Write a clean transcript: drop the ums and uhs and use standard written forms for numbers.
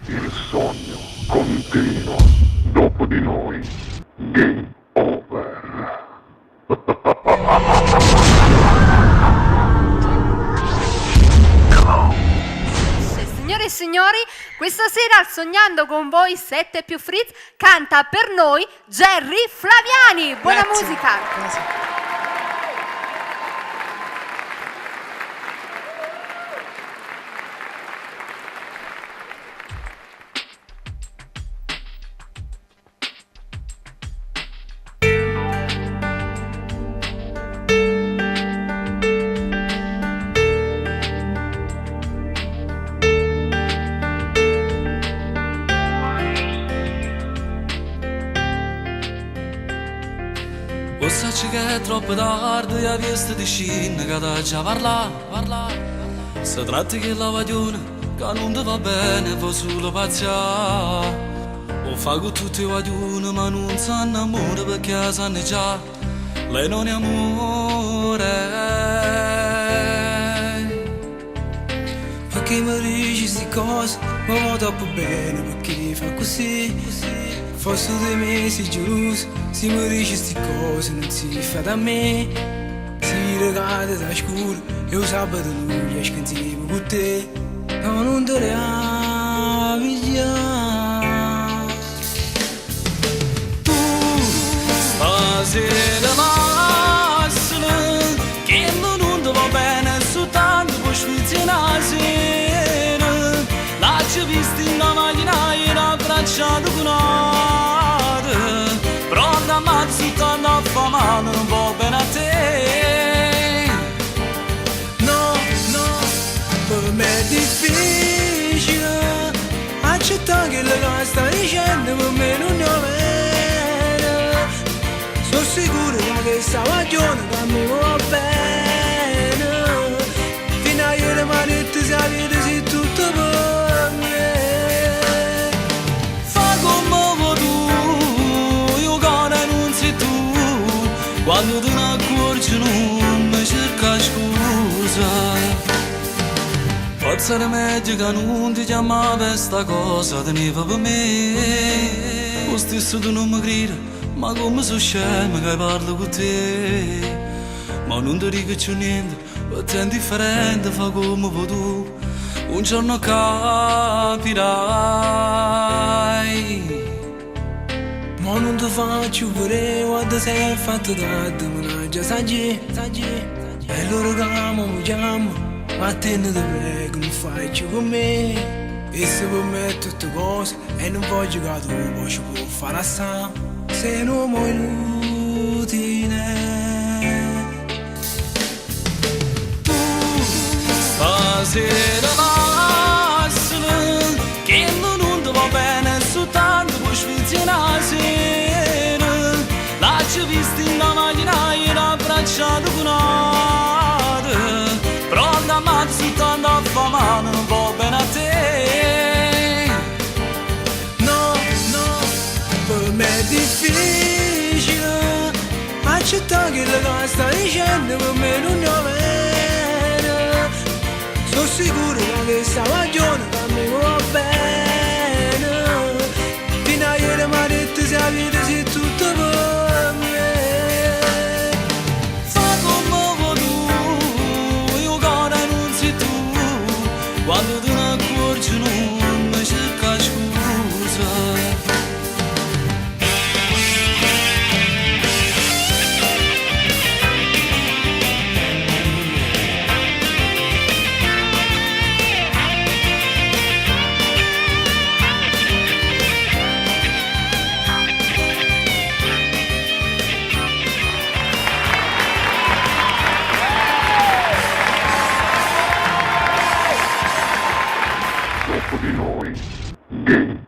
Il sogno continua. Dopo di noi, game over. Signore e signori, questa sera al Sognando con voi 7 più Fritz canta per noi Gerry Flaviani. Buona Grazie. musica. Grazie. O sai che è troppo tardi e visto di scena che da già parla. Si tratta che la vaglione che non ti va bene va solo pazzia. O fa con tutti i vaglioni ma non sanno amore perché sanno già lei non è amore. Perché mi dici queste cose, ma va troppo bene perché fa così. Forse dei mesi geloso, se mi dici queste cose non si fa da me. Si regate da scuro e lo sabato lui esco insieme con te. Ma non te ne avvicina. Tu stasera massima che non ti va bene soltanto per sfiziare sera. L'hai vista in una macchina e abbracciato con arte. Pronta a mazzutare a famare un po' bene a te. No, per me è difficile accettare che le cose sta dicendo per me non è vero. Sono sicuro che questa ragione per me va bene. Fino a ieri mi ha detto se avete se tutto per me. Fa come vuoi tu, io cara non sei tu. Quando te ne accorgi non mi cerca scusa. Forza è meglio che non ti chiamava sta cosa teneva per me. Lo stesso tu non mi credi, ma come sono scemo che parlo con te. Ma non ti dico più niente, per te è indifferente, fa come vuoi tu. Un giorno capirai. Ma non ti faccio vedere quando sei fatto tanto, mannaggia, saggi. E loro che mi chiamano, ma te ne te prego, non faccio con me. E se per me è tutte cose, e non voglio che tu poi ci può fare assai. Se non mo inutile. Stasera massima che non ti va bene soltanto per sfiziare sera. L'hai vista in una macchina e abbracciato con arte. Pronta a mazzutare a famare un po' bene a te. No, per me è difficile accettare che le cose sta dicendo per me non è vero. Sono sicuro che questa ragione per me va bene. Fino a ieri mi ha detto se avete se tutto per me. Fa come vuoi tu, io cara non sei tu. Quando te ne accorgi non mi cerca scusa. Dopo di noi, game